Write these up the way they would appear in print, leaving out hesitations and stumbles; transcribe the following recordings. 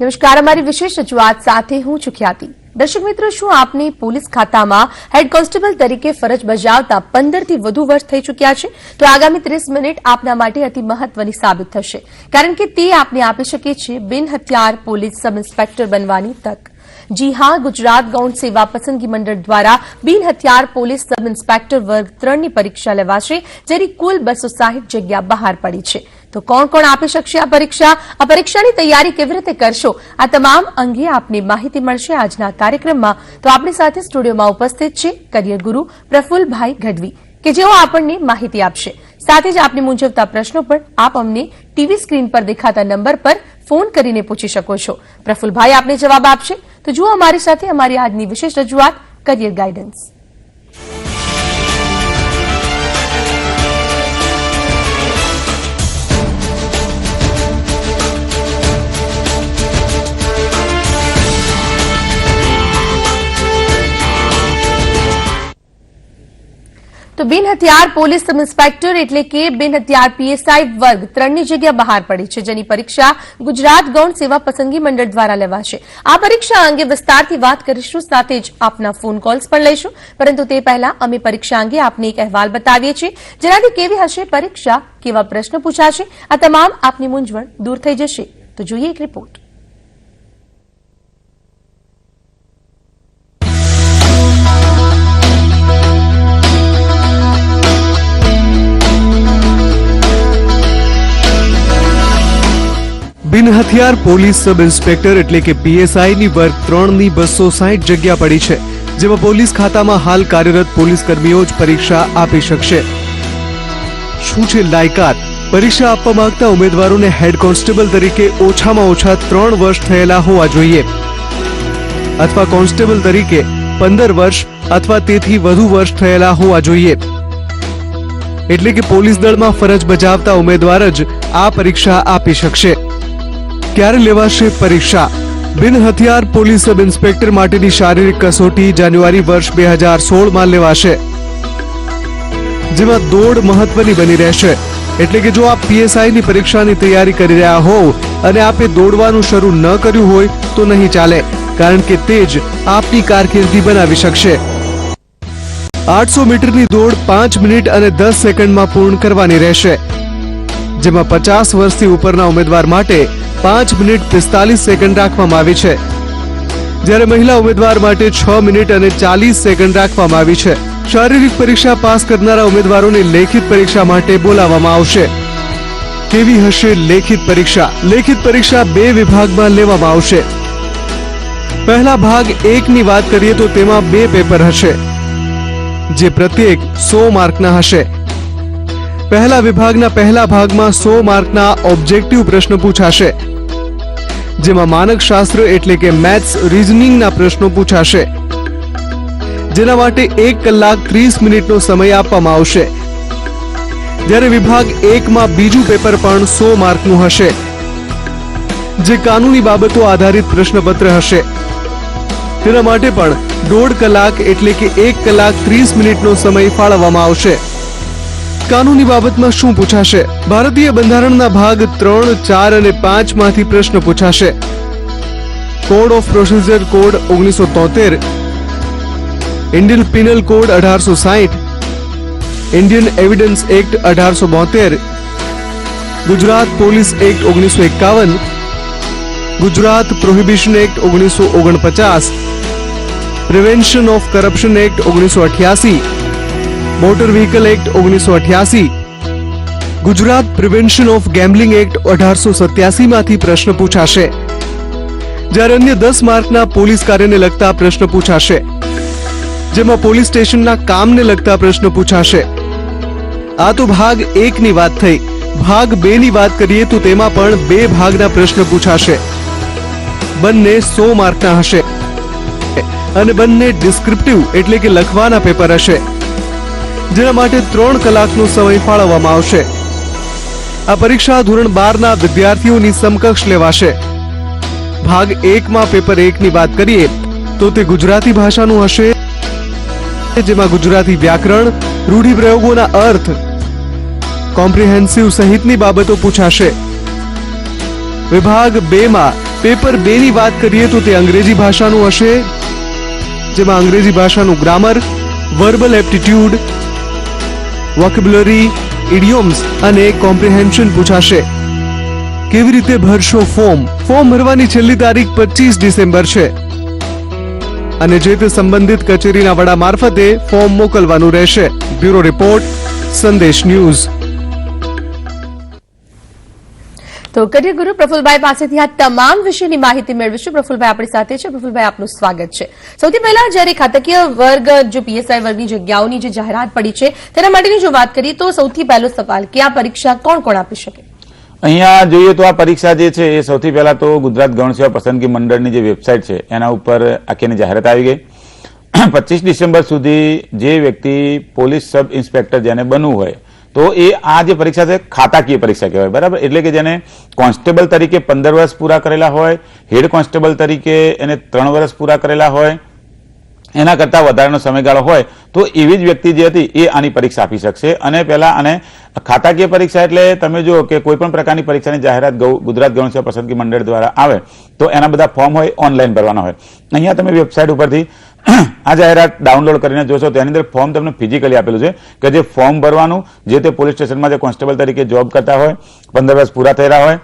નમસ્કાર, અમારી વિશેષ રજૂઆત સાથે હું છું ખ્યાતિ। દર્શક મિત્રો, શું આપને પોલીસ ખાતામાં હેડ કોન્સ્ટેબલ તરીકે ફરજ બજાવતા 15 થી વધુ વર્ષ થઈ ચૂક્યા છે? તો આગામી 30 મિનિટ આપના માટે અતિ મહત્વની સાબિત થશે, કારણ કે તે આપને આપી શકે છે બિન હથિયાર પોલીસ સબ ઇન્સ્પેક્ટર બનવાની તક। जी हां, गुजरात गौण सेवा पसंदगी मंडल द्वारा बिन हथियार पोलीस सब इंस्पेक्टर वर्ग 3 ની परीक्षा લેવાશે, જેની કુલ 260 જગ્યા બહાર પડી છે। તો કોણ કોણ આપી શકશે આ પરીક્ષાની તૈયારી કેવી રીતે કરશો, આ તમામ અંગે આપને માહિતી મળશે આજના કાર્યક્રમમાં। તો આપણી સાથે સ્ટુડિયોમાં ઉપસ્થિત છે કરિયર ગુરુ પ્રફુલ્લભાઈ ગઢવી, કે જેઓ આપણને માહિતી આપશે। સાથે જ આપને મૂંઝવતા પ્રશ્નો પણ આપ અમને ટીવી સ્ક્રીન પર દેખાતા નંબર પર ફોન કરીને પૂછી શકો છો। પ્રફુલ્લભાઈ આપને જવાબ આપશે। તો જુઓ અમારી સાથે અમારી આજની વિશેષ રજૂઆત કરિયર ગાઈડન્સ। તો બિન હથિયાર પોલીસ સબ ઇન્સ્પેક્ટર એટલે કે બિન હથિયાર પીએસઆઈ વર્ગ 3 ની જગ્યા બહાર પડી છે, જેની પરીક્ષા ગુજરાત ગૌણ સેવા પસંદગી મંડળ દ્વારા લેવાશે। આ પરીક્ષા અંગે વિસ્તારથી વાત કરીશું, સાથે જ આપના ફોન કોલ્સ પણ લઈશું, પરંતુ તે પહેલા અમે પરીક્ષા અંગે આપને એક અહેવાલ બતાવીએ છીએ, જેનાથી કેવી હશે પરીક્ષા, કેવા પ્રશ્નો પૂછાશે, આ તમામ આપની મૂંઝવણ દૂર થઈ જશે। તો જોઈએ એક રિપોર્ટ। બિન હથિયાર પોલીસ સબ ઇન્સ્પેક્ટર એટલે કે પીએસઆઈ ની વર્ગ 3 ની 260 જગ્યા પડી છે, જેમાં પોલીસ ખાતામાં હાલ કાર્યરત પોલીસ કર્મીઓ જ પરીક્ષા આપી શકશે। શું છે લાયકાત? પરીક્ષા આપવા માંગતા ઉમેદવારોને હેડ કોન્સ્ટેબલ તરીકે ઓછામાં ઓછા 3 વર્ષ થયેલા હોવા જોઈએ, અથવા કોન્સ્ટેબલ તરીકે 15 વર્ષ અથવા તેથી વધુ વર્ષ થયેલા હોવા જોઈએ। એટલે કે પોલીસ દળમાં ફરજ બજાવતા ઉમેદવાર જ આ પરીક્ષા આપી શકશે। ક્યારે લેવાશે પરીક્ષા? બિન હથિયાર પોલીસ સબ ઇન્સ્પેક્ટર માટેની શારીરિક કસોટી જાન્યુઆરી વર્ષ 2016 માં લેવાશે, જેમાં દોડ મહત્વની બની રહેશે। એટલે કે જો આપ પીએસઆઈ ની પરીક્ષાની તૈયારી કરી રહ્યા હોવ અને આપે દોડવાનું શરૂ ન કર્યું હોય તો નહીં ચાલે, કારણ કે તે જ આપની કારકિર્દી બનાવી શકશે। 800 મીટરની દોડ 5 મિનિટ અને 10 સેકન્ડમાં પૂર્ણ કરવાની રહેશે, જેમાં 50 વર્ષથી ઉપરના ઉમેદવાર માટે 5 મિનિટ 45 સેકન્ડ રાખવામાં આવી છે, જ્યારે મહિલા ઉમેદવાર માટે 6 મિનિટ અને 40 સેકન્ડ રાખવામાં આવી છે। શારીરિક પરીક્ષા પાસ કરનારા ઉમેદવારોને લેખિત પરીક્ષા માટે બોલાવવામાં આવશે। કેવી હશે લેખિત પરીક્ષા? લેખિત પરીક્ષા 2 વિભાગમાં લેવામાં આવશે। પહેલા ભાગ 1 ની વાત કરીએ તો તેમાં 2 પેપર હશે, જે પ્રત્યેક 100 માર્કના હશે। પહેલા વિભાગના પહેલા ભાગમાં 100 માર્કના ઓબ્જેક્ટિવ પ્રશ્નો પૂછાશે, જેમાં માનક શાસ્ત્ર એટલે કે મેથ્સ રીઝનિંગના પ્રશ્નો પૂછાશે, જેના માટે 1 કલાક 30 મિનિટનો સમય આપવામાં આવશે। જ્યારે વિભાગ 1 માં બીજું પેપર પણ 100 માર્કનું હશે, જે કાનૂની બાબતો આધારિત પ્રશ્નપત્ર હશે। તેના માટે પણ 1.5 કલાક એટલે કે 1 કલાક 30 મિનિટનો સમય ફાળવવામાં આવશે। કાનૂની બાબતમાં શું પૂછાશે? ભારતીય બંધારણના ભાગ 3, 4 અને 5 માંથી પ્રશ્ન પૂછાશે। Code of procedure code 1973, Indian penal code 1860, Indian evidence act 1872, Gujarat police act 1951, Gujarat prohibition act 1949, prevention of corruption act 1988, motor vehicle act 1988, Gujarat prevention of gambling act 1887 માંથી પ્રશ્ન પૂછાશે, જ્યારે અન્ય 10 માર્કના પોલીસ કાર્યને લગતા પ્રશ્ન પૂછાશે, જેમાં પોલીસ સ્ટેશનના કામને લગતા પ્રશ્ન પૂછાશે। આ તો ભાગ 1 ની વાત થઈ। ભાગ 2 ની વાત કરીએ તો તેમાં પણ 2 ભાગના પ્રશ્ન પૂછાશે। બંને 100 માર્કના હશે અને બંને ડિસ્ક્રિપ્ટિવ એટલે કે લખવાના પેપર હશે, જેના માટે 3 કલાકનો સમય ફાળવવામાં આવશે। આ પરીક્ષા ધોરણ 12 ના વિદ્યાર્થીઓની સમકક્ષ લેવાશે। ભાગ 1 માં પેપર 1 ની વાત કરીએ તો તે ગુજરાતી ભાષાનું હશે, જેમાં ગુજરાતી વ્યાકરણ, રૂઢિપ્રયોગોના અર્થ, કોમ્પ્રિહેન્સિવ સહિતની બાબતો પૂછાશે। વિભાગ 2 માં પેપર 2 ની વાત કરીએ તો તે અંગ્રેજી ભાષાનું હશે, જેમાં અંગ્રેજી ભાષાનું ગ્રામર, વર્બલ એપ્ટિટ્યુડ, વોકેબ્યુલરી, ઇડિયોમ્સ અને કોમ્પ્રિહેન્શન પૂછાશે. કેવી રીતે ભરશો ફોર્મ? ફોર્મ ભરવાની છેલ્લી તારીખ 25 ડિસેમ્બર છે અને જે તે સંબંધિત કચેરીના વડા મારફતે ફોર્મ મોકલવાનું રહેશે. બ્યુરો રિપોર્ટ, સંદેશ ન્યૂઝ. તો કરિયર ગુરુ પ્રફુલભાઈ પાસેથી આ તમામ વિશેની માહિતી મેળવીશું. પ્રફુલભાઈ આપણી સાથે છે. પ્રફુલભાઈ, આપનું સ્વાગત છે. સૌથી પહેલા જ્યારે ખાતાકીય વર્ગ જો પીએસઆઈ વર્ગની જગ્યાઓની જે જાહેરાત પડી છે તેના માટેની જો વાત કરીએ તો સૌથી પહેલો સવાલ કે આ પરીક્ષા કોણ કોણ આપી શકે? અહીંયા જોઈએ તો આ પરીક્ષા જે છે એ સૌથી પહેલા તો ગુજરાત ગૌણ સેવા પસંદગી મંડળની જે વેબસાઇટ છે એના ઉપર આખીની જાહેરાત આવી ગઈ. 25 ડિસેમ્બર સુધી જે વ્યક્તિ પોલીસ સબ ઇન્સ્પેક્ટર જેને બનવું હોય તો એ આ જે પરીક્ષા છે ખાતાકીય પરીક્ષા કહેવાય, બરાબર. એટલે કે જેને કોન્સ્ટેબલ તરીકે 15 વર્ષ પૂરા કરેલા હોય, હેડ કોન્સ્ટેબલ તરીકે એને 3 વર્ષ પૂરા કરેલા હોય, એના કરતા વધારાનો સમયગાળો હોય તો એવી જ વ્યક્તિ જે હતી એ આની પરીક્ષા આપી શકશે. અને પહેલા અને ખાતાકીય પરીક્ષા એટલે તમે જુઓ કે કોઈ પણ પ્રકારની પરીક્ષાની જાહેરાત ગુજરાત ગૌણ સેવા પસંદગી મંડળ દ્વારા આવે તો એના બધા ફોર્મ હોય ઓનલાઈન ભરવાના હોય. અહીંયા તમે વેબસાઇટ ઉપરથી આ જાહેરાત ડાઉનલોડ કરીને જોશો તો એની અંદર ફોર્મ તમને ફિઝિકલી આપેલું છે કે જે ફોર્મ ભરવાનું, જે તે પોલીસ સ્ટેશનમાં જે કોન્સ્ટેબલ તરીકે જોબ કરતા હોય, 15 વર્ષ પૂરા થયેલા હોય,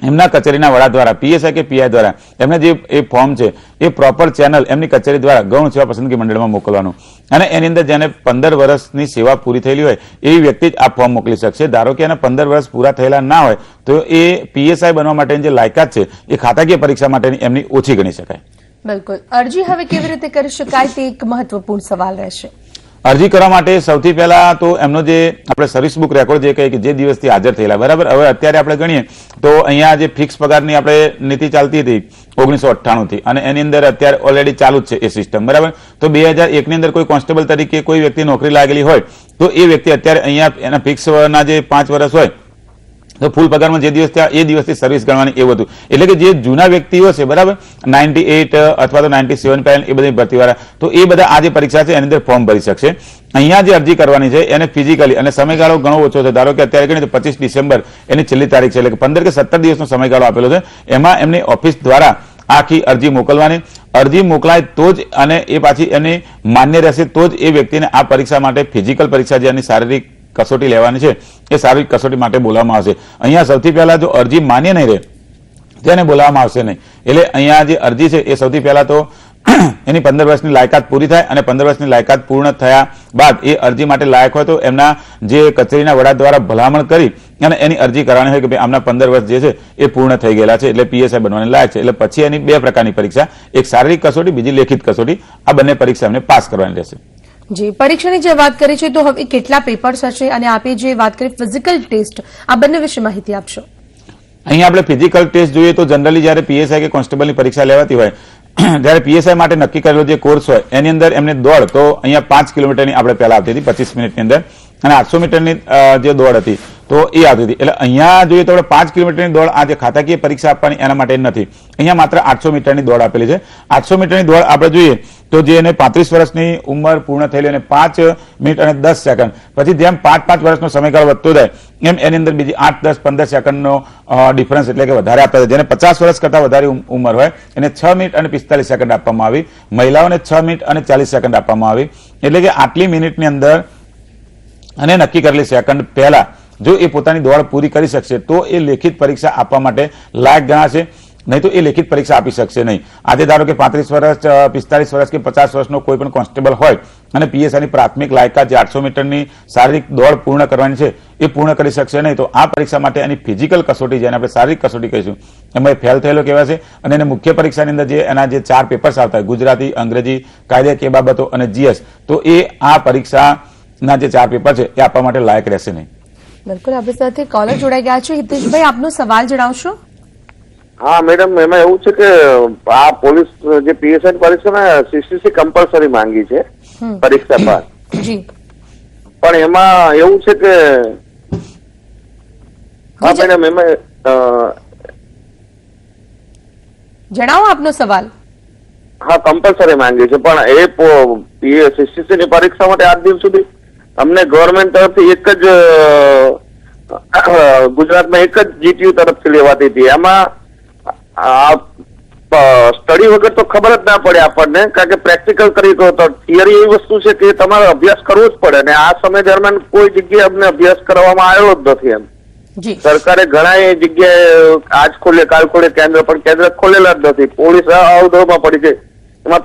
એમના કચેરીના વડા દ્વારા, પીએસઆઈ કે પીઆઈ દ્વારા એમને જે એ ફોર્મ છે એ પ્રોપર ચેનલ એમની કચેરી દ્વારા ગૌણ સેવા પસંદગી મંડળમાં મોકલવાનું. અને એની અંદર જેને 15 વર્ષની સેવા પૂરી થયેલી હોય એવી વ્યક્તિ જ આ ફોર્મ મોકલી શકશે. ધારો કે એને 15 વર્ષ પૂરા થયેલા ના હોય તો એ પીએસઆઈ બનવા માટેની જે લાયકાત છે એ ખાતાકીય પરીક્ષા માટેની એમની ઓછી ગણી શકાય. બિલકુલ. અરજી હવે કેવી રીતે કરી શકાય તે એક મહત્વપૂર્ણ સવાલ રહેશે. અરજી કરવા માટે સૌથી પહેલા તો એમનો જે આપણે સર્વિસ બુક રેકોર્ડ જે કહીએ કે જે દિવસથી હાજર થયેલા, બરાબર. હવે અત્યારે આપણે ગણીએ તો અહીંયા જે ફિક્સ પગારની આપણે નીતિ ચાલતી હતી 1998 થી અને એની અંદર અત્યારે ઓલરેડી ચાલુ જ છે એ સિસ્ટમ, બરાબર. તો 2001 ની અંદર કોઈ કોન્સ્ટેબલ તરીકે કોઈ વ્યક્તિ નોકરી લાગેલી હોય તો એ વ્યક્તિ અત્યારે અહીંયા એના ફિક્સના જે 5 વર્ષ હોય તો ફૂલ પગારમાં જે દિવસ થયા એ દિવસથી સર્વિસ ગણવાની એવું હતું. એટલે કે જે જૂના વ્યક્તિઓ છે, બરાબર, 98 અથવા તો 97 પેનલ એ બધી ભરતીવાળા, તો એ બધા આ જે પરીક્ષા છે એની અંદર ફોર્મ ભરી શકશે. અહીંયા જે અરજી કરવાની છે એને ફિઝિકલી, અને સમયગાળો ઘણો ઓછો છે. ધારો કે અત્યારે ગણીએ તો 25 ડિસેમ્બર એની છેલ્લી તારીખ છે, એટલે કે 15 કે 17 દિવસનો સમયગાળો આપેલો છે. એમાં એમની ઓફિસ દ્વારા આખી અરજી મોકલવાની. અરજી મોકલાય તો જ અને એ પાછી એની માન્ય રહેશે તો જ એ વ્યક્તિને આ પરીક્ષા માટે ફિઝિકલ પરીક્ષા જે એની શારીરિક કસોટી લેવાની છે એ શારીરિક કસોટી માટે બોલાવવામાં આવશે. અહીંયા સૌથી પહેલા જો અરજી માન્ય નહીં રહે તેને બોલાવવામાં આવશે નહીં. એટલે અહીંયા જે અરજી છે એ સૌથી પહેલા તો એની 15 વર્ષની લાયકાત પૂરી થાય અને 15 વર્ષની લાયકાત પૂર્ણ થયા બાદ એ અરજી માટે લાયક હોય તો એમના જે કચેરીના વડા દ્વારા ભલામણ કરી અને એની અરજી કરવાની હોય કે ભાઈ આમના 15 વર્ષ જે છે એ પૂર્ણ થઈ ગયેલા છે એટલે પીએસઆઈ બનવાની લાયક છે. એટલે પછી એની 2 પ્રકારની પરીક્ષા, એક શારીરિક કસોટી, બીજી લેખિત કસોટી, આ બંને પરીક્ષા એમને પાસ કરવાની રહેશે. જી, પરીક્ષાની જે વાત કરી છે તો હવે કેટલા પેપર્સ હશે અને આપે જે વાત કરી ફિઝિકલ ટેસ્ટ, આ બંને વિશે માહિતી આપશો. અહીંયા આપણે ફિઝિકલ ટેસ્ટ જોઈએ તો જનરલી જ્યારે પીએસઆઈ કે કોન્સ્ટેબલની પરીક્ષા લેવાતી હોય ત્યારે પીએસઆઈ માટે નક્કી કરેલો જે કોર્સ હોય એની અંદર એમને દોડ તો અહીંયા 5 કિલોમીટરની આપણે પહેલા આવતી હતી 25 મિનિટની અંદર, અને 800 મીટરની જે દોડ હતી તો એ આવતી હતી. એટલે અહીંયા જોઈએ તો આપણે 5 કિલોમીટરની દોડ આ જે ખાતાકીય પરીક્ષા આપવાની એના માટે નથી. અહીંયા માત્ર 800 મીટરની દોડ આપેલી છે. 800 મીટરની દોડ આપણે જોઈએ તો જે એને 35 વર્ષની ઉંમર પૂર્ણ થયેલી અને 5 મિનિટ અને 10 સેકન્ડ, પછી જેમ 5-5 વર્ષનો સમયગાળો વધતો જાય એમ એની અંદર બીજી 8, 10, 15 સેકન્ડનો ડિફરન્સ એટલે કે વધારે આપતા. જેને 50 વર્ષ કરતા વધારે ઉંમર હોય એને 6 મિનિટ અને 45 સેકન્ડ આપવામાં આવી, મહિલાઓને 6 મિનિટ અને 40 સેકન્ડ આપવામાં આવી. એટલે કે આટલી મિનિટની અંદર અને નક્કી કરેલી સેકન્ડ પહેલા જો એ પોતાની દોડ પૂરી કરી શકશે તો એ લેખિત પરીક્ષા આપવા માટે લાયક ગણાશે, નહીં તો એ લેખિત પરીક્ષા આપી શકશે નહીં. આજે ધારો કે 35 વર્ષ, 45 વર્ષ કે 50 વર્ષનો કોઈ પણ કોન્સ્ટેબલ હોય અને પીએસઆઈની પ્રાથમિક લાયકાત જે 800 મીટરની શારીરિક દોડ પૂર્ણ કરવાની છે એ પૂર્ણ કરી શકશે નહીં, તો આ પરીક્ષા માટે એની ફિઝિકલ કસોટી જેને આપણે શારીરિક કસોટી કહીશું એમાં ફેલ થયેલો કહેવાશે. અને એને મુખ્ય પરીક્ષાની અંદર જે એના જે 4 પેપર્સ આવતા હોય ગુજરાતી, અંગ્રેજી, કાયદાકીય બાબતો અને જીએસ, તો એ આ પરીક્ષાના જે 4 પેપર છે એ આપવા માટે લાયક રહેશે નહીં. બિલકુલ. આપણી સાથે કોલર જોડાઈ ગયા છે. હિતેશભાઈ, આપનો સવાલ જણાવશો. હા મેડમ, એમાં એવું છે કે આ પોલીસ જે પીએસઆઈ પરીક્ષામાં સીસીસી કમ્પલસરી માંગી છે પરીક્ષા બાદ, પણ એમાં એવું છે કે હા મેડમ એમાં જણાવો આપનો સવાલ. હા કમ્પલસરી માંગી છે, પણ એ સીસીસી ની પરીક્ષા માટે આજ દિવસ સુધી અમને ગવર્મેન્ટ તરફથી એક જ ગુજરાતમાં એક જ જીટીયુ તરફથી લેવાતી હતી. એમાં સ્ટડી વગર તો ખબર જ ના પડે આપણને, કારણ કે પ્રેક્ટિકલ કરી તો થિયરી એવી વસ્તુ છે કે તમારે અભ્યાસ કરવો જ પડે, અને આ સમય દરમિયાન કોઈ જગ્યાએ અમને અભ્યાસ કરવામાં આવ્યો જ નથી. એમ જી સરકારે ઘણા જગ્યાએ આજ ખોલે કાલ ખોલે કેન્દ્ર, પણ કેન્દ્ર ખોલેલા જ નથી. પોલીસ અવદળમાં પડી ગઈ. એમાં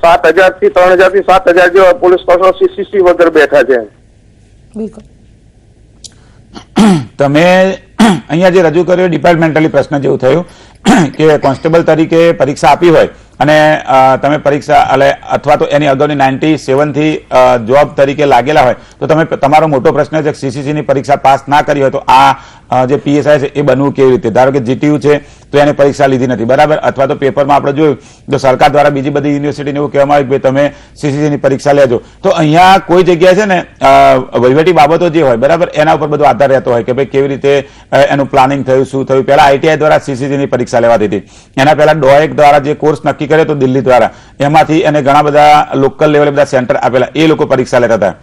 7,000 થી 7,000 જેવા પોલીસ સ્ટેશનો સીસીસી વગર બેઠા છે. બિલકુલ. તમે અહીંયા જે રજૂ કર્યો ડિપાર્ટમેન્ટલી પ્રશ્ન જેવું થયું કે કોન્સ્ટેબલ તરીકે પરીક્ષા આપી હોય અને તમે પરીક્ષા અથવા તો એની અગાઉની 97 થી જોબ તરીકે લાગેલા હોય તો તમે તમારો મોટો પ્રશ્ન છે સીસીસી ની પરીક્ષા પાસ ના કરી હોય તો આ જે પીએસઆઈ છે એ બનવું કેવી રીતે? ધારો કે જીટીયુ છે તો એને પરીક્ષા લીધી નથી, બરાબર, અથવા તો પેપરમાં આપણે જોયું તો સરકાર દ્વારા બીજી બધી યુનિવર્સિટીને એવું કહેવામાં આવ્યું કે તમે સીસીસી ની પરીક્ષા લેજો. તો અહીંયા કોઈ જગ્યાએ છે ને વહીવટી બાબતો જે હોય, બરાબર, એના ઉપર બધો આધાર રહેતો હોય કે ભાઈ કેવી રીતે એનું પ્લાનિંગ થયું, શું થયું. પહેલા આઈટીઆઈ દ્વારા સીસીસી ની પરીક્ષા લેવાતી હતી, એના પહેલા ડોએક દ્વારા જે કોર્સ નક્કી કર્યો તો દિલ્હી દ્વારા, એમાંથી એને ઘણા બધા લોકલ લેવલે બધા સેન્ટર આપેલા, એ લોકો પરીક્ષા લેતા હતા.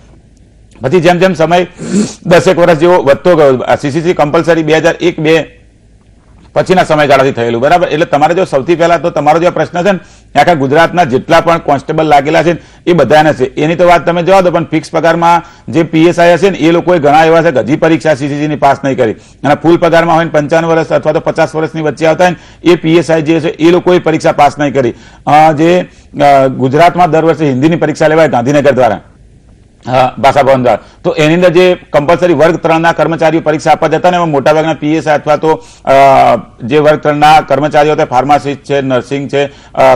પછી જેમ જેમ સમય 10 વર્ષ જેવો વધતો ગયો, સીસીસી કમ્પલસરી 2001-2 પછીના સમયગાળાથી થયેલું, બરાબર. એટલે તમારે જો સૌથી પહેલા તો તમારો જે પ્રશ્ન છે ને આખા ગુજરાતના જેટલા પણ કોન્સ્ટેબલ લાગેલા છે એ બધાને છે, એની તો વાત તમે જવા દો, પણ ફિક્સ પગારમાં જે પીએસઆઈ હશે ને એ લોકોએ ઘણા એવા છે કે હજી પરીક્ષા સીસીસી ની પાસ નહીં કરી, અને ફૂલ પગારમાં હોય 55 વર્ષ અથવા તો 50 વર્ષની વચ્ચે આવતા હોય ને એ પીએસઆઈ જે છે એ લોકોએ પરીક્ષા પાસ નહીં કરી. જે ગુજરાતમાં દર વર્ષે હિન્દીની પરીક્ષા લેવાય ગાંધીનગર દ્વારા, ભાષા ભવન દ્વારા, તો એની અંદર જે કમ્પલસરી વર્ગ 3ના કર્મચારીઓ પરીક્ષા આપવા જતા ને એમાં મોટાભાગના પીએસઆઈ અથવા તો જે વર્ગ 3ના કર્મચારીઓ હતા, ફાર્માસિસ્ટ છે, નર્સિંગ છે,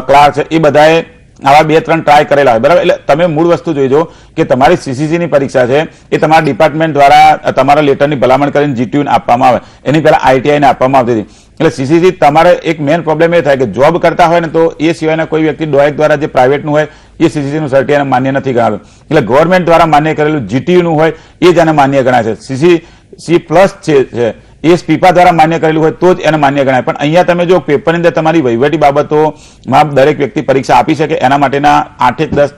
ક્લાર્ક છે, એ બધાએ આવા 2-3 ટ્રાય કરેલા હોય, બરાબર. એટલે તમે મૂળ વસ્તુ જોઈજો કે તમારી સીસીસી ની પરીક્ષા છે એ તમારા ડિપાર્ટમેન્ટ દ્વારા તમારા લેટરની ભલામણ કરીને જીટીયુ આપવામાં આવે, એની પહેલા આઈટીઆઈ ને આપવામાં આવતી હતી. એટલે સીસીસી તમારે એક મેઇન પ્રોબ્લેમ એ થાય કે જોબ કરતા હોય ને તો એ સિવાયના કોઈ વ્યક્તિ ડોએક દ્વારા જે પ્રાઇવેટનું હોય એ સીસીસી નું સર્ટિફિકેટ માન્ય નથી ગણાતું. એટલે ગવર્મેન્ટ દ્વારા માન્ય કરેલું જીટીયુ નું હોય એ જ એને માન્ય ગણાય છે. સીસીસી પ્લસ છે એ સ્પીપા દ્વારા માન્ય કરેલું હોય તો જ એને માન્ય ગણાય. પણ અહીંયા તમે જો પેપરની અંદર તમારી વહીવટી બાબતોમાં દરેક વ્યક્તિ પરીક્ષા આપી શકે એના માટેના 8-10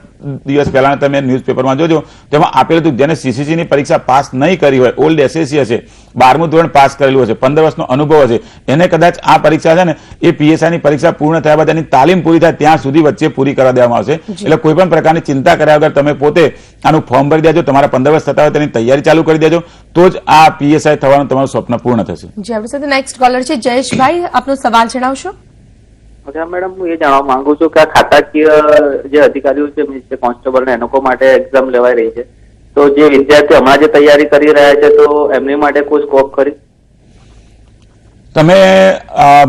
દિવસ પહેલા તમે ન્યૂઝપેપરમાં જોજો, તેમાં આપેલું હતું જેને સીસીસી ની પરીક્ષા પાસ નહીં કરી હોય, ઓલ્ડ એસએસસી હશે, 12મું ધોરણ પાસ કરેલું હશે, 15 વર્ષનો અનુભવ હશે, એને કદાચ આ પરીક્ષા છે ને એ પીએસઆઈ ની પરીક્ષા પૂર્ણ થયા બાદ એની તાલીમ પૂરી થાય ત્યાં સુધી વચ્ચે પૂરી કરવા દેવામાં આવશે. એટલે કોઈ પણ પ્રકારની ચિંતા કર્યા વગર તમે પોતે આનું ફોર્મ ભરી દેજો, તમારા 15 વર્ષ થતા હોય તેની તૈયારી ચાલુ કરી દેજો, તો જ આ પીએસઆઈ થવાનું તમારું સ્વપ્ન પૂર્ણ થશે. જી, આપણી સાથે નેક્સ્ટ કોલર છે જયેશભાઈ, આપનો સવાલ જણાવશો. મેડમ, હું એ જાણવા માંગુ છું કે આ ખાતાકીય જે અધિકારીઓ છે કોન્સ્ટેબલ ને એનો માટે એક્ઝામ લેવાઈ રહી છે, તો જે વિદ્યાર્થી હમણાં જે તૈયારી કરી રહ્યા છે તો એમની માટે કોઈ સ્કોપ ખરી? તમે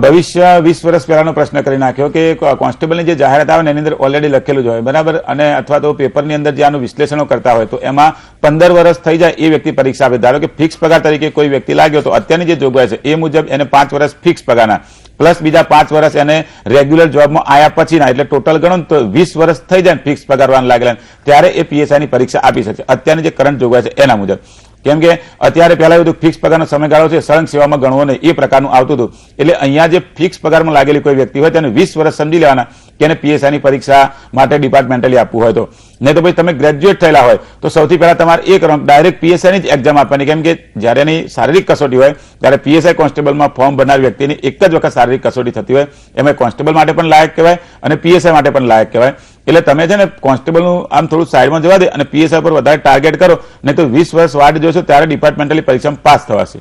ભવિષ્ય 20 વર્ષ પહેલાનો પ્રશ્ન કરી નાખ્યો કે કોન્સ્ટેબલની જે જાહેરાત આવે ને એની અંદર ઓલરેડી લખેલું જ હોય, બરાબર, અને અથવા તો પેપરની અંદર જે આનું વિશ્લેષણો કરતા હોય તો એમાં 15 વર્ષ થઈ જાય એ વ્યક્તિ પરીક્ષા આપે. ધારો કે ફિક્સ પગાર તરીકે કોઈ વ્યક્તિ લાગ્યો તો અત્યારની જે જોગવાઈ છે એ મુજબ એને 5 વર્ષ ફિક્સ પગારના પ્લસ બીજા 5 વર્ષ એને રેગ્યુલર જોબમાં આયા પછીના, એટલે ટોટલ ગણો તો 20 વર્ષ થઈ જાય ફિક્સ પગારવાળા લાગેલા, ત્યારે એ પીએસઆઈ ની પરીક્ષા આપી શકશે અત્યારની જે કરંટ જોગવાઈ છે એના મુજબ. કેમ કે અત્યારે પહેલા એવું ફિક્સ પગારનો સમયગાળો છે, સળંગ સેવામાં ગણવો નહીં, એ પ્રકારનું આવતું હતું. એટલે અહીંયા જે ફિક્સ પગારમાં લાગેલી કોઈ વ્યક્તિ હોય તેને 20 વર્ષ સમજી લેવાના કે એને પીએસઆઈ ની પરીક્ષા માટે ડિપાર્ટમેન્ટલી આપવું હોય તો. નહીં તો ભાઈ તમે ગ્રેજ્યુએટ થયેલા હોય તો સૌથી પહેલા તમારે એક ડાયરેક્ટ પીએસઆઈ ની જ એક્ઝામ આપવાની, કેમ કે જ્યારે એની શારીરિક કસોટી હોય ત્યારે પીએસઆઈ કોન્સ્ટેબલમાં ફોર્મ ભરનાર વ્યક્તિની એક જ વખત શારીરિક કસોટી થતી હોય, એમાં કોન્સ્ટેબલ માટે પણ લાયક કહેવાય અને પીએસઆઈ માટે પણ લાયક કહેવાય. એટલે તમે છે ને કોન્સ્ટેબલનું આમ થોડું સાઈડમાં જવા દે અને પીએસઆઈ પર વધારે ટાર્ગેટ કરો, નહીં તો 20 વર્ષ વાટ જોશો ત્યારે ડિપાર્ટમેન્ટલી પરીક્ષામાં પાસ થવાશે.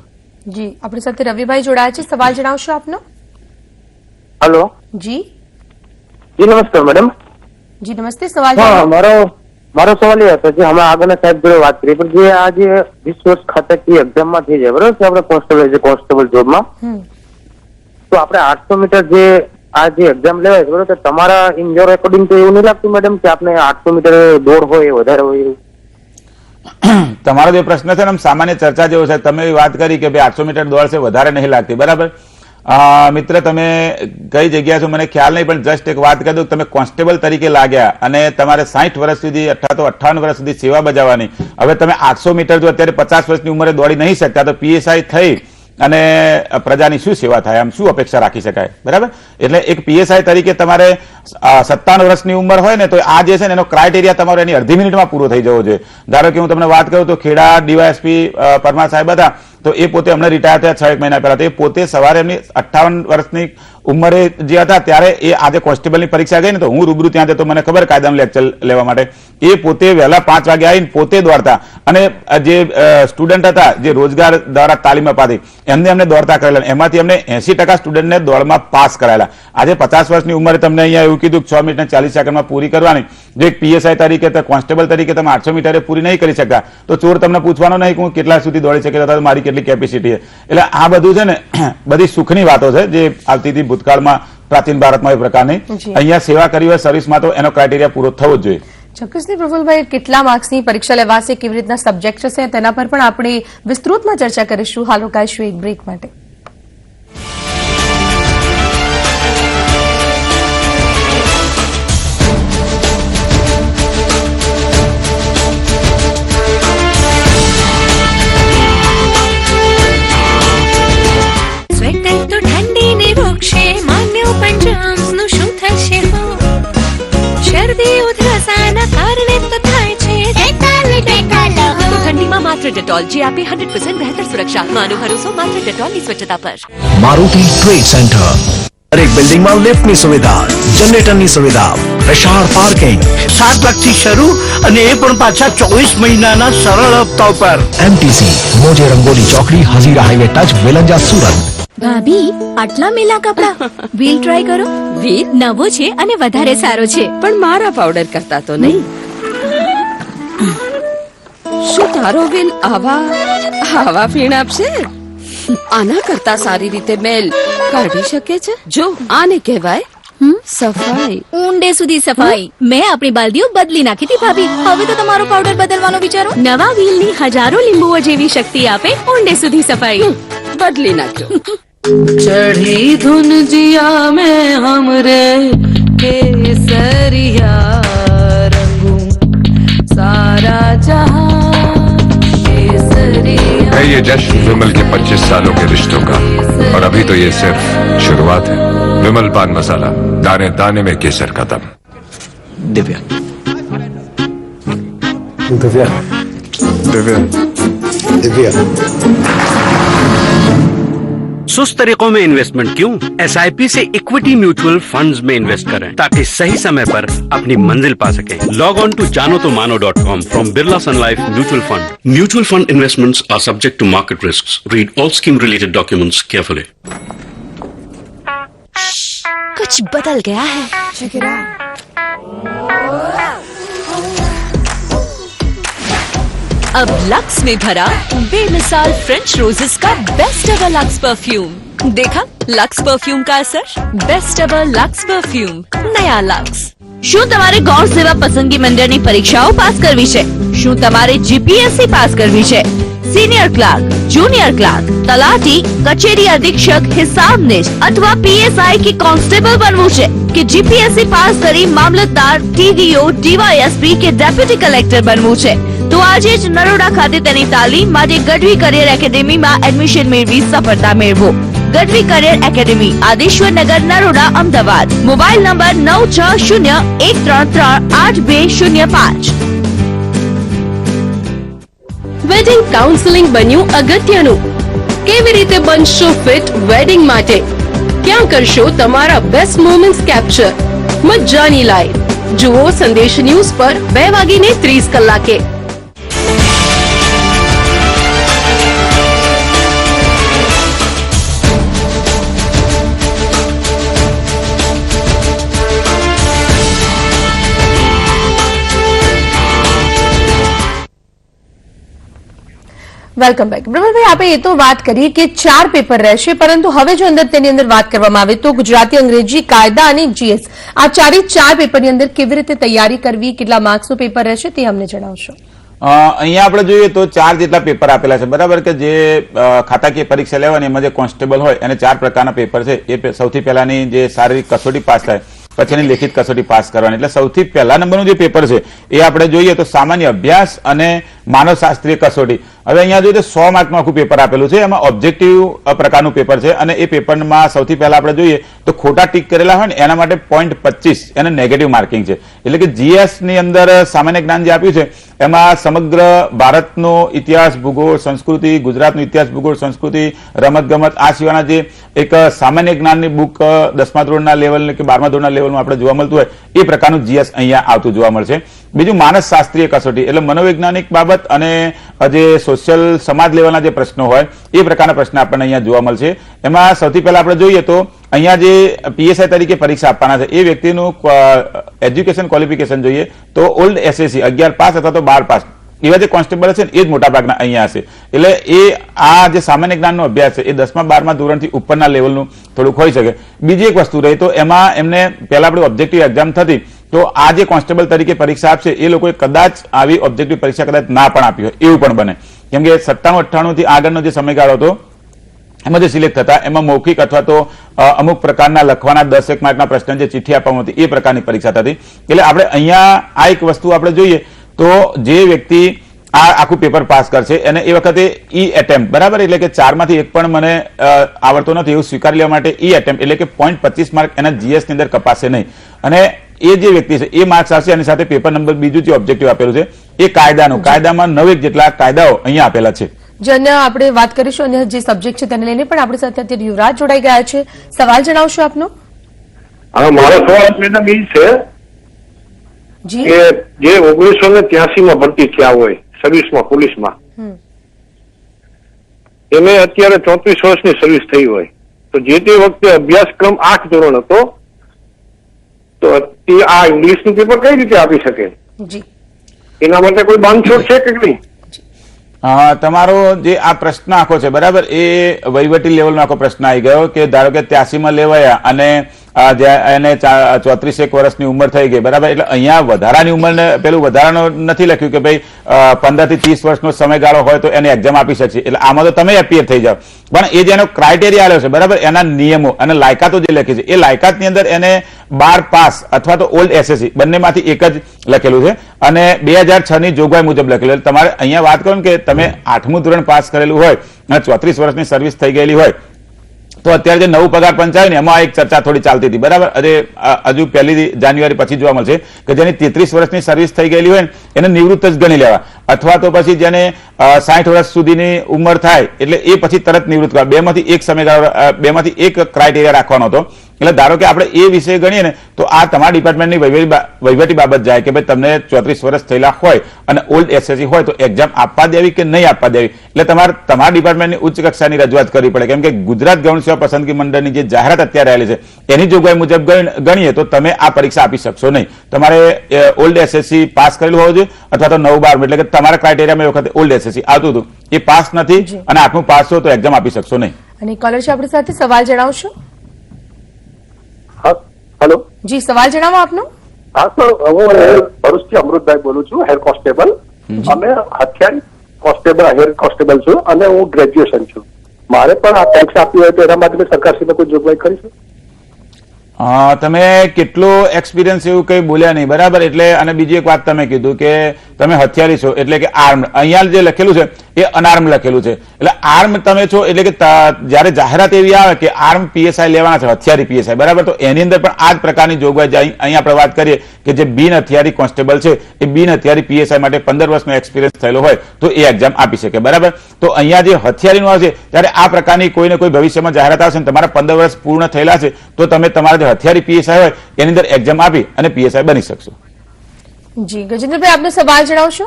જી, આપણી સાથે રવિભાઈ જોડાયા છે, સવાલ જણાવશો આપનો. હેલો. જી જી, નમસ્કાર મેડમ. જી નમસ્તે, સવાલ. મારો સવાલ એ હતો જે હમણાં આગળના સાહેબ જોડે વાત કરી, પણ જે આ જે 20 વર્ષ ખાતાકીય એક્ઝામમાં થઈ જાય, બરોબર છે, આપણે કોન્સ્ટેબલ જોબમાં, તો આપણે 800 મીટર જે આ જે એક્ઝામ લેવાય બરોબર, તો તમારા ઇન યોર એકોર્ડિંગ તો એવું નહીં લાગતું મેડમ કે આપણે 800 મીટર દોડ હોય એ વધારે હોય એવું? તમારો જે પ્રશ્ન છે ને સામાન્ય ચર્ચા જેવો છે, તમે વાત કરી કે ભાઈ 800 મીટર દોડ છે વધારે નહીં લાગતી, બરાબર. મિત્ર, તમે કઈ જગ્યા છો મને ખ્યાલ નહીં, પણ જસ્ટ એક વાત કરી દઉં, તમે કોન્સ્ટેબલ તરીકે લાગ્યા અને તમારે 60 વર્ષ સુધી અથવા તો 58 વર્ષ સુધી સેવા બજાવવાની, હવે તમે 800 મીટર જો અત્યારે 50 વર્ષની ઉંમરે દોડી નહીં શકતા તો પીએસઆઈ થઈ અને પ્રજાની શું સેવા થાય, આમ શું અપેક્ષા રાખી શકાય, બરાબર. એટલે એક પીએસઆઈ તરીકે તમારે 57 વર્ષની ઉંમર હોય ને તો આ જે છે ને એનો ક્રાઇટેરિયા તમારો એની અડધી મિનિટમાં પૂરો થઈ જવો જોઈએ. ધારો કે હું તમને વાત કરું તો ખેડા ડીવાયએસપી પરમાર સાહેબ હતા, તો એ પોતે હમણાં રિટાયર થયા 6 મહિના પહેલા. તો એ પોતે સવારે એમની 58 વર્ષની ઉંમરે જે હતા ત્યારે એ આજે કોન્સ્ટેબલની પરીક્ષા ગઈ ને તો હું રૂબરૂ ત્યાં જતો, મને ખબર કાયદાનું લેક્ચર લેવા માટે. એ પોતે વહેલા 5 વાગે આવીને પોતે દોડતા, અને જે સ્ટુડન્ટ હતા જે રોજગાર દ્વારા તાલીમ અપાતી એમને દોડતા કરેલા, એમાંથી એમને 80% સ્ટુડન્ટને દોડમાં પાસ કરાયેલા. આજે 50 વર્ષની ઉંમરે તમને અહીંયા એવું કીધું 6 મિનિટ અને 40 સેકન્ડમાં પૂરી કરવાની, જો એક પીએસઆઈ તરીકે કોન્સ્ટેબલ તરીકે તમે 800 મીટરે પૂરી નહીં કરી શકતા તો ચોર તમને પૂછવાનો નહીં કે હું કેટલા સુધી દોડી શકે અથવા મારી કેટલી કેપેસિટી છે. એટલે આ બધું છે ને બધી સુખની વાતો છે જે આવતી હતી ભૂતકાળમાં પ્રાચીન ભારતમાં એ પ્રકારની. અહીંયા સેવા કરી હોય સર્વિસમાં તો એનો ક્રાઇટેરિયા પૂરો થવો જ જોઈએ. ચોક્કસથી પ્રફુલભાઈ, કેટલા માર્ક્સની પરીક્ષા લેવાશે, કેવી રીતના સબ્જેક્ટ હશે, તેના પર પણ આપણે વિસ્તૃતમાં ચર્ચા કરીશું. હાલ રોકાઈશું એક બ્રેક માટે. સ્વેટર તો ઠંડીને રોકશે, માન્યો પંજામ્સનું શું થશે હો? શરદી ઉધરસાના કારણે તો થાય છે ડેટોલ. તો ઠંડીમાં માત્ર ડેટોલ, જે આપે 100% બહેતર સુરક્ષા. માનો ભરોસો માત્ર ડેટોલની સ્વચ્છતા પર. મારુતિ ટ્રેડ સેન્ટર, દરેક બિલ્ડિંગમાં લિફ્ટની સુવિધા, જનરેટરની સુવિધા, વિશાળ પાર્કિંગ, 7 લાખથી શરૂ અને એ પણ પાછા 24 મહિનાના સરળ હપ્તા પર. એમટીસી, મોજે રંગોલી ચોકડી, હઝીરા હાઈવે ટચ, વેલંજા, સુરત. ભાભી, આટલા મેલા કપડા, વ્હીલ ટ્રાય કરો. વ્હીલ નવો છે અને વધારે સારો છે. પણ મારા પાવડર કરતા તો નહીં. શું તારો વ્હીલ આવા ફીણ આપશે? આના કરતા સારી રીતે મેલ કાઢી શકે છે. જો આને કહેવાય સફાઈ. ઊંડે સુધી સફાઈ. મેં આપણી બાલદીઓ બદલી નાખી હતી ભાભી. હવે તો તમારો પાવડર બદલવાનો વિચારો. નવા વ્હીલની હજારો લીંબુઓ જેવી શક્તિ આપે ઊંડે સુધી સફાઈ. બદલી નાખ્યો. ચढ़ी धुन जिया में हमरे केसरिया रंगूं सारा जहां केसरिया. है ये जश्न विमल के 25 सालों के रिश्तों का, और अभी तो ये सिर्फ शुरुआत है. विमल पान मसाला, दाने दाने में केसर का दम. दिव्या, दिव्या, दिव्या, दिव्या. सुस्त तरीकों में इन्वेस्टमेंट क्यों? SIP से इक्विटी म्यूचुअल फंड्स में इन्वेस्ट करें ताकि सही समय पर अपनी मंजिल पा सके. Log on to janotomano.com from Birla Sun Life Mutual Fund. Mutual fund investments are subject to market risks. Read all scheme related documents carefully. कुछ बदल गया है. अब लक्स में भरा बेमिसाल फ्रेंच रोजेस का बेस्ट एवर लक्स परफ्यूम. देखा लक्स परफ्यूम का असर. बेस्ट एवर लक्स परफ्यूम, नया लक्स. શું તમારે ગૌણ સેવા પસંદગી મંડળની પરીક્ષાઓ પાસ કરવી છે? શું તમારે જીપીએસસી પાસ કરવી છે? સિનિયર ક્લાર્ક, જુનિયર ક્લાર્ક, તલાટી, કચેરી અધિક્ષક, હિસાબનીશ અથવા પીએસઆઈ કે કોન્સ્ટેબલ બનવું છે કે જીપીએસસી પાસ કરી મામલતદાર, ટીડીઓ, ડીવાયએસપી કે ડેપ્યુટી કલેક્ટર બનવું છે? તો આજે જ નરોડા ખાતે તેની તાલીમ માટે ગઢવી કરિયર એકેડેમીમાં એડમિશન મેળવી સફળતા મેળવો. ગઢવી કરિયર એકેડેમી, આદેશ્વર નગર, Naroda, Ahmedabad. Mobile number 9601338205. Wedding counselling બન્યું અગત્યનું. કેવી રીતે બનશો ફિટ વેડિંગ માટે? ક્યાં કરશો તમારા બેસ્ટ મોમેન્ટ્સ કેપ્ચર? મજાની લાઈવ જુઓ સંદેશ ન્યૂઝ પર 2:30 વેલકમ બેક. બ્રહ્મભાઈ, આપણે એ તો વાત કરી કે 4 પેપર રહેશે, પરંતુ હવે જો તેની અંદર વાત કરવામાં આવે તો ગુજરાતી, અંગ્રેજી, કાયદા અને જીએસ, આ 4 પેપરની અંદર કેવી રીતે તૈયારી કરવી, કેટલા માર્ક્સનું પેપર રહેશે તે અમને જણાવશો. અહીંયા આપણે જોઈએ તો 4 જેટલા પેપર આપેલા છે, બરાબર, કે જે ખાતાકીય પરીક્ષા લેવાની એમાં જે કોન્સ્ટેબલ હોય એને 4 પ્રકારના પેપર છે. એ સૌથી પહેલાની જે શારીરિક કસોટી પાસ થાય, પછીની લેખિત કસોટી પાસ કરવાની. એટલે સૌથી પહેલા નંબરનું જે પેપર છે એ આપણે જોઈએ તો સામાન્ય અભ્યાસ અને માનવશાસ્ત્રીય કસોટી. હવે અહીંયા જોઈએ તો 100 માર્કનું આખું પેપર આપેલું છે, એમાં ઓબ્જેક્ટિવ પ્રકારનું પેપર છે અને એ પેપરમાં સૌથી પહેલા આપણે જોઈએ તો ખોટા ટીક કરેલા હોય ને એના માટે 0.25 એને નેગેટિવ માર્કિંગ છે. એટલે કે જીએસ ની અંદર સામાન્ય જ્ઞાન જે આપ્યું છે એમાં સમગ્ર ભારતનો ઇતિહાસ, ભૂગોળ, સંસ્કૃતિ, ગુજરાતનો ઇતિહાસ, ભૂગોળ, સંસ્કૃતિ, રમતગમત આ સિવાયના જે એક સામાન્ય જ્ઞાનની બુક 10મા ધોરણના લેવલ કે 12મા ધોરણના લેવલમાં આપણે જોવા મળતું હોય એ પ્રકારનું જીએસ અહીંયા આવતું જોવા મળશે. બીજું માનસ શાસ્ત્રીય કસોટી એટલે મનોવૈજ્ઞાનિક બાબત અને જે સોશિયલ સમાજ લેવલના જે પ્રશ્નો હોય એ પ્રકારના પ્રશ્ન આપણને અહીંયા જોવા મળશે. એમાં સૌથી પહેલા આપણે જોઈએ તો અહીંયા જે પીએસઆઈ તરીકે પરીક્ષા આપવાના છે એ વ્યક્તિનું એજ્યુકેશન ક્વોલિફિકેશન જોઈએ તો ઓલ્ડ એસએસસી 11 પાસ અથવા તો 12 પાસ એવા જે કોન્સ્ટેબલ છે ને એ જ મોટા ભાગના અહીંયા હશે. એટલે એ આ જે સામાન્ય જ્ઞાનનો અભ્યાસ છે એ 10મા 12મા ધોરણથી ઉપરના લેવલનું થોડુંક હોઈ શકે. બીજી એક વસ્તુ રહી તો એમાં એમને પહેલા આપણી ઓબ્જેક્ટિવ એક્ઝામ થતી તો આ જે કોન્સ્ટેબલ તરીકે પરીક્ષા આપશે એ લોકોએ કદાચ આવી ઓબ્જેક્ટિવ પરીક્ષા કદાચ ના પણ આપી હોય એવું પણ બને. કેમ કે 97-98 થી આગળનો જે સમયગાળો હતો એમાં જે સિલેક્ટ થતા એમાં મૌખિક અથવા તો અમુક પ્રકારના લખવાના 10 માર્કના પ્રશ્ન જે ચિઠ્ઠી આપવામાં હતી એ પ્રકારની પરીક્ષા થતી. એટલે આપણે અહીંયા આ એક વસ્તુ આપણે જોઈએ તો જે વ્યક્તિ આ આખું પેપર પાસ કરશે અને એ વખતે ઈ એટેમ્પ્ટ બરાબર એટલે કે 4 માંથી એક પણ મને આવડતો નથી એવું સ્વીકારી લેવા માટે ઈ એટેમ્પ્ટ એટલે કે 0.25 માર્ક એના જીએસ ની અંદર કપાશે નહીં. અને એ જે વ્યક્તિ છે એ માર્ક્સ આવશે અને સાથે પેપર નંબર બીજું જે ઓબ્જેક્ટિવ આપેલું છે એ કાયદામાં 9 જેટલા કાયદાઓ અહીંયા આપેલા છે. જેને આપણે વાત કરીશું અને જે સબ્જેક્ટ છે તેને લઈને પણ આપણી સાથે અત્યારે યુવરાજ જોડાઈ ગયા છે. સવાલ જણાવશો આપનો? મારો સવાલ મેડમ એ છે જી કે જે 1983 માં ભરતી થયા હોય સર્વિસમાં પોલીસમાં એને અત્યારે 34 વર્ષની સર્વિસ થઈ હોય તો જે તે વખતે અભ્યાસક્રમ 8 ધોરણ હતો તો તે આ ઇંગ્લિશનું પેપર કઈ રીતે આપી શકે? જી એના માટે કોઈ બાંધછોડ છે કે નહીં? તમારો જે આ પ્રશ્ન આખો છે બરાબર એ વહીવટી લેવલનો આખો પ્રશ્ન આવી ગયો કે ધારો કે 83માં લેવાયા અને એને 34 વર્ષની ઉંમર થઈ ગઈ બરાબર એટલે અહીંયા વધારાની ઉંમરને પેલું વધારાનું નથી લખ્યું કે ભાઈ 15 થી 30 વર્ષનો સમયગાળો હોય તો એને એક્ઝામ આપી શકશે. એટલે આમાં તો તમે એપિયર થઈ જાવ પણ એ જેનો ક્રાઇટેરિયા આવ્યો છે બરાબર એના નિયમો અને લાયકાતો જે લખી છે એ લાયકાતની અંદર એને 12 પાસ અથવા તો ઓલ્ડ એસએસસી બંનેમાંથી એક જ લખેલું છે અને 2006 ની જોગવાઈ મુજબ લખેલું. એટલે તમારે અહીંયા વાત કરો કે તમે 8મું ધોરણ પાસ કરેલું હોય અને 34 વર્ષની સર્વિસ થઈ ગયેલી હોય તો અત્યારે જે નવું પગાર પંચ આવ્યું ને એમાં એક ચર્ચા થોડી ચાલતી હતી બરાબર. હજુ 1 જાન્યુઆરી પછી જોવા મળશે કે જેની 33 વર્ષની સર્વિસ થઈ ગયેલી હોય એને નિવૃત્ત જ ગણી લેવા અથવા તો પછી જેને 60 વર્ષ સુધીની ઉંમર થાય એટલે એ પછી તરત નિવૃત્ત કરવા. બેમાંથી એક સમયગાળો બેમાંથી એક ક્રાઇટેરિયા રાખવાનો હતો. એટલે ધારો કે આપણે એ વિષય ગણીએ ને તો આ તમારા ડિપાર્ટમેન્ટની વહીવટી બાબત જાય કે ભાઈ તમને 34 વર્ષ થયેલા હોય અને ઓલ્ડ એસએસસી હોય તો એક્ઝામ આપવા દેવી કે નહીં આપવા દેવી એટલે તમારા ડિપાર્ટમેન્ટની ઉચ્ચ કક્ષાની રજૂઆત કરવી પડે. કેમ કે ગુજરાત ગૌણ સેવા પસંદગી મંડળની જે જાહેરાત અત્યારે આવેલી છે એની જોગવાઈ મુજબ ગણીએ તો તમે આ પરીક્ષા આપી શકશો નહીં. તમારે ઓલ્ડ એસએસસી પાસ કરેલું હોવું જોઈએ અથવા તો 9-12 એટલે કે તમારા ક્રાઇટેરિયામાં એ વખતે ઓલ્ડ એસએસસી આવતું હતું એ પાસ નથી અને 8મું પાસ છો તો એક્ઝામ આપી શકશો નહીં. અને કોલર છે આપણી સાથે, સવાલ જણાવશો? હેલો જી સવાલ જણાવો આપનો. હા સર, હું ભરૂચથી અમૃતભાઈ બોલું છું, હેડ કોન્સ્ટેબલ. અમે હથિયાર કોન્સ્ટેબલ હેડ કોન્સ્ટેબલ છું અને હું ગ્રેજ્યુએશન છું. મારે પણ આ પરીક્ષા આપવી હોય તો એના માટે સરકારશ્રીને કોઈ જોગવાઈ કરી છે? તમે કેટલો એક્સપિરિયન્સ એવું કઈ બોલ્યા નહીં બરાબર. એટલે અને બીજી એક વાત તમે કીધું કે તમે હથિયારી છો એટલે કે આર્મ. અહીંયા જે લખેલું છે એ અનઆર્મ લખેલું છે. એટલે આર્મ તમે છો એટલે કે જયારે જાહેરાત એવી આવે કે આર્મ પીએસઆઈ લેવાના છે હથિયારી પીએસઆઈ બરાબર તો એની અંદર પણ આ જ પ્રકારની જોગવાઈ અહીં આપણે વાત કરીએ કે જે બિન હથિયારી કોન્સ્ટેબલ છે એ બિન હથિયારી પીએસઆઈ માટે 15 વર્ષનો એક્સપિરિયન્સ થયેલો હોય તો એ એક્ઝામ આપી શકે બરાબર. તો અહીંયા જે હથિયારીનું આવશે ત્યારે આ પ્રકારની કોઈને કોઈ ભવિષ્યમાં જાહેરાત આવશે તમારા 15 વર્ષ પૂર્ણ થયેલા છે તો તમે તમારા જે હથિયારી પીએસઆઈ હોય એની અંદર એક્ઝામ આપી અને પીએસઆઈ બની શકશો. જી ગજેન્દ્રભાઈ આપનો સવાલ જણાવશો?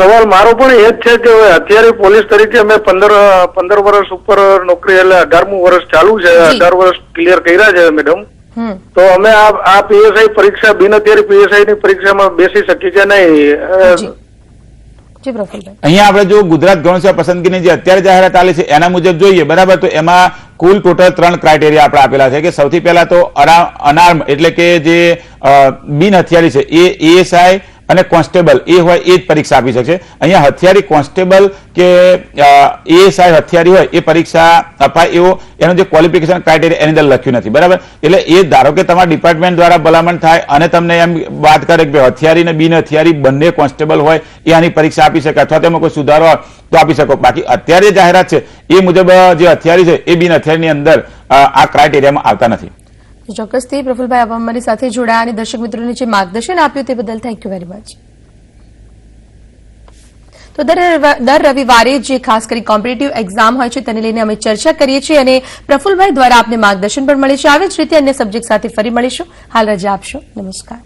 સવાલ મારો પણ એ જ છે કે અત્યારે પોલીસ તરીકે અમે 15 વર્ષ ઉપર નોકરી એટલે 18મું વર્ષ ચાલુ છે, 18 વર્ષ ક્લિયર કર્યા છે મેડમ. તો અમે આ પીએસઆઈ પરીક્ષા બિન અત્યારે પીએસઆઈ ની પરીક્ષામાં બેસી શકી કે નહીં? અહીંયા આપણે જો ગુજરાત ગૌણ સેવા પસંદગીની જે અત્યારે જાહેરાત આવેલી છે એના મુજબ જોઈએ બરાબર તો એમાં કુલ ટોટલ 3 ક્રાઇટેરિયા આપણે આપેલા છે કે સૌથી પહેલા તો અનાર્મ એટલે કે જે બિન હથિયારી છે એ એએસઆઈ અને કોન્સ્ટેબલ એ હોય એ જ પરીક્ષા આપી શકશે. અહીંયા હથિયારી કોન્સ્ટેબલ કે એએસઆઈ હથિયારી હોય એ પરીક્ષા અપાય એવો એનો જે ક્વોલિફિકેશન ક્રાઇટેરિયા એની અંદર લખ્યું નથી. બરાબર, એટલે એ ધારો કે તમારા ડિપાર્ટમેન્ટ દ્વારા ભલામણ થાય અને તમને એમ વાત કરે કે હથિયારી અને બિન હથિયારી બંને કોન્સ્ટેબલ હોય એ આની પરીક્ષા આપી શકે અથવા તેમાં કોઈ સુધારો હોય તો આપી શકો. બાકી અત્યારે જાહેરાત છે એ મુજબ જે હથિયારી છે એ બિન હથિયારીની અંદર આ ક્રાઇટેરિયામાં આવતા નથી. ચોક્કસથી પ્રફુલભાઈ, આપ અમારી સાથે જોડાયા અને દર્શક મિત્રોને જે માર્ગદર્શન આપ્યું તે બદલ થેન્ક યુ વેરી મચ. તો દર રવિવારે જે ખાસ કરી કોમ્પિટિટિવ એક્ઝામ હોય છે તેને લઈને અમે ચર્ચા કરીએ છીએ અને પ્રફુલભાઈ દ્વારા આપને માર્ગદર્શન પણ મળે છે. આવી જ રીતે અન્ય સબ્જેક્ટ સાથે ફરી મળીશું. હાલ રજા આપશો. નમસ્કાર.